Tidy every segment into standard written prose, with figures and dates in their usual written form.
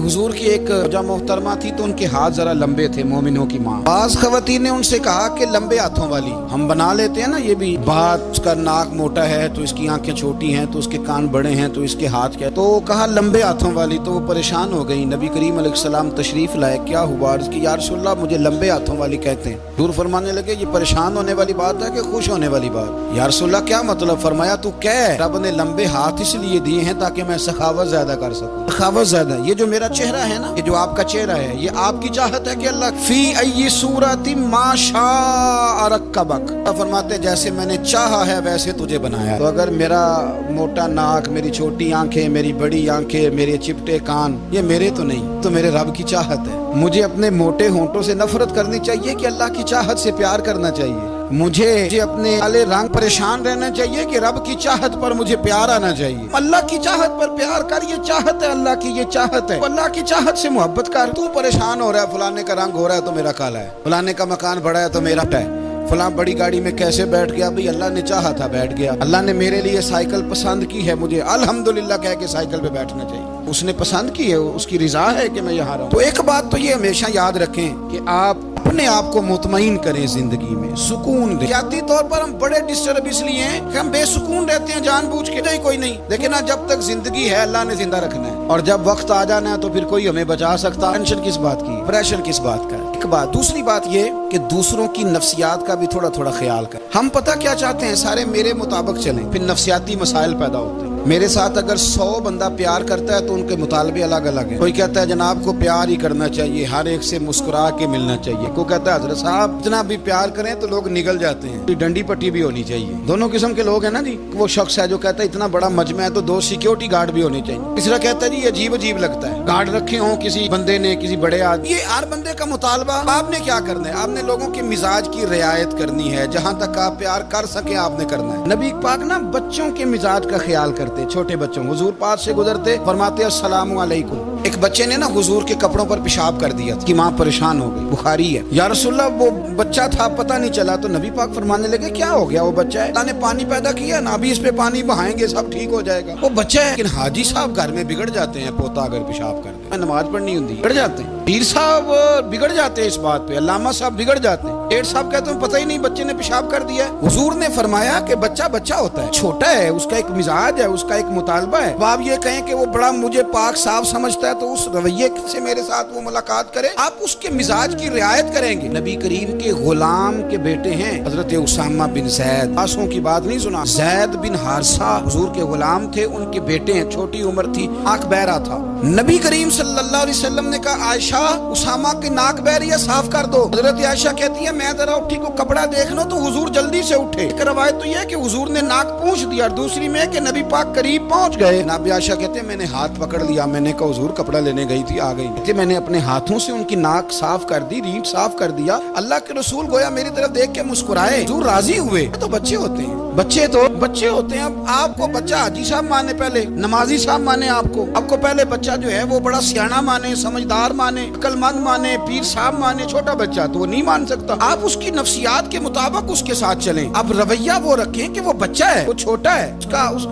हुजूर की एक जब मोहतरमा थी तो उनके हाथ जरा लंबे थे, मोमिनों की माँ। बाज खवातीन ने उनसे कहा कि लंबे हाथों वाली, हम बना लेते हैं ना ये भी, बात का नाक मोटा है तो इसकी आंखें छोटी हैं तो उसके कान बड़े हैं तो इसके हाथ क्या, तो कहा लंबे हाथों वाली। तो वो परेशान हो गई। नबी करीम अलैहिस्सलाम तशरीफ लाए, क्या हुआ? अर्ज़ की या रसूलल्लाह मुझे लंबे हाथों वाली कहते हैं। हुजूर फरमाने लगे ये परेशान होने वाली बात है कि खुश होने वाली बात? या रसूलल्लाह क्या मतलब? फरमाया तू कह रब ने लंबे हाथ इसलिए दिए हैं ताकि मैं सखावत ज्यादा कर सकूं। सखावत ज्यादा, ये जो मेरा चेहरा है ना, ये जो आपका चेहरा है, ये आपकी चाहत है कि अल्लाह फी अय्यि सूरति मा शाअ रक्कबक, फरमाते जैसे मैंने चाहा है वैसे तुझे बनाया। तो अगर मेरा मोटा नाक, मेरी छोटी आंखें, मेरी बड़ी आंखें, मेरे चिपटे कान, ये मेरे तो नहीं, तो मेरे रब की चाहत है। मुझे अपने मोटे होंठों से नफरत करनी चाहिए कि अल्लाह की चाहत से प्यार करना चाहिए? मुझे अपने काले रंग परेशान रहना चाहिए कि रब की चाहत पर मुझे प्यार आना चाहिए? अल्लाह की चाहत पर प्यार कर, ये चाहत है अल्लाह की, ये चाहत है। अल्लाह की चाहत से मोहब्बत कर। तू परेशान हो रहा है, फलाने का रंग हो रहा है तो मेरा काला है, फलाने का मकान बड़ा है तो मेरा है, फलां बड़ी गाड़ी में कैसे बैठ गया? भाई अल्लाह ने चाहा था बैठ गया। अल्लाह ने मेरे लिए साइकिल पसंद की है, मुझे अल्हम्दुलिल्लाह कह के साइकिल पे बैठना चाहिए। उसने पसंद की है, उसकी रिजा है कि मैं यहाँ रहूं। तो एक बात तो ये हमेशा याद रखें कि आप अपने आप को मुतमईन करें, जिंदगी में सुकून दें। जाती तौर पर हम बड़े डिस्टर्ब इसलिए हैं कि हम बेसुकून रहते हैं जानबूझ के, नहीं कोई नहीं। लेकिन ना, जब तक जिंदगी है अल्लाह ने जिंदा रखना है, और जब वक्त आ जाना है तो फिर कोई हमें बचा सकता। टेंशन किस बात की, प्रेशर किस बात का? एक बात। दूसरी बात ये कि दूसरों की नफ्सियात का भी थोड़ा थोड़ा ख्याल कर। हम पता क्या चाहते हैं, सारे मेरे मुताबिक चलें, फिर नफ्सियाती मसाइल पैदा होते हैं। मेरे साथ अगर 100 बंदा प्यार करता है तो उनके मुतालबे अलग अलग हैं। कोई कहता है जनाब को प्यार ही करना चाहिए, हर एक से मुस्कुरा के मिलना चाहिए। कोई कहता है हजरत साहब इतना भी प्यार करें तो लोग निगल जाते हैं, डंडी पट्टी भी होनी चाहिए। दोनों किस्म के लोग हैं ना जी। वो शख्स है जो कहता है इतना बड़ा मजमा है तो 2 सिक्योरिटी गार्ड भी होने चाहिए। तीसरा कहता है जी अजीब अजीब लगता है, गार्ड रखे हों किसी बंदे ने, किसी बड़े आदमी। ये हर बंदे का मुतालबा। आपने क्या करना है? आपने लोगों के मिजाज की रियायत करनी है। जहां तक आप प्यार कर सके आपने करना है। नबी पाक ना बच्चों के मिजाज का ख्याल करते, छोटे बच्चों। हुजूर पास से गुजरते, फरमाते अस्सलामु अलैकुम। एक बच्चे ने ना हुजूर के कपड़ों पर पेशाब कर दिया, कि माँ परेशान हो गई, बुखारी है। या रसूलल्लाह वो बच्चा था, पता नहीं चला। तो नबी पाक फरमाने लगे क्या हो गया? वो बच्चा है, अल्लाह ने पानी पैदा किया ना, अभी इस पे पानी बहाएंगे सब ठीक हो जाएगा। वो बच्चा है। लेकिन हाजी साहब घर में बिगड़ जाते हैं, पोता अगर पेशाब कर दे, नमाज पढ़नी होती है, बिगड़ जाते हैं। पीर साहब बिगड़ जाते हैं इस बात पे, अल्लामा साहब बिगड़ जाते हैं। सेठ साहब कहते हैं पता ही नहीं बच्चे ने पेशाब कर दिया। हुजूर ने फरमाया कि बच्चा बच्चा होता है, छोटा है, उसका एक मिजाज है, उसका एक मुतालबा है। आप ये कहें कि वो बड़ा मुझे पाक साफ समझता है तो उस रवैये से मेरे साथ वो मुलाकात करे, आप उसके मिजाज की रियायत करेंगे। नबी करीम के गुलाम के बेटे हैं हजरत उसामा बिन जैद, आंसुओं की बात नहीं सुना, जैद बिन हारिसा हुजूर के गुलाम थे, उनके बेटे हैं। छोटी उम्र थी, आंख बहरा था। नबी करीम सल्लल्लाहु अलैहि वसल्लम ने कहा आयशा उसामा की नाक बह रही है, साफ कर दो। हजरत आयशा कहती है मैं जरा उठी को कपड़ा देख लो, तो हुजूर जल्दी से उठे। एक रवायत तो यह है कि हुजूर ने नाक पूंछ दिया, और दूसरी में कि नबी पाक करीब पहुंच गए। नबी आयशा कहते हैं मैंने हाथ पकड़ लिया, मैंने कहा हुजूर कपड़ा लेने गई थी, आ गई। कहते मैंने अपने हाथों से उनकी नाक साफ कर दी, रीढ़ साफ कर दिया। अल्लाह के रसूल गोया मेरी तरफ देख के मुस्कुराए, हुजूर राजी हुए। तो बच्चे होते हैं, बच्चे तो बच्चे होते हैं। अब आपको बच्चा हाजी साहब माने, पहले नमाजी साहब माने, आपको पहले बच्चा जो है वो बड़ा सियाना माने, समझदार माने, अक्लमंद माने, पीर साहब माने। छोटा बच्चा तो वो नहीं मान सकता। आप उसकी नफ्सियात के मुताबिक उसके साथ चलें। अब रवैया वो रखें कि वो बच्चा है, वो छोटा है।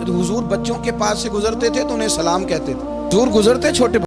हुजूर बच्चों के पास से गुजरते थे तो उन्हें सलाम कहते थे। हुजूर गुजरते छोटे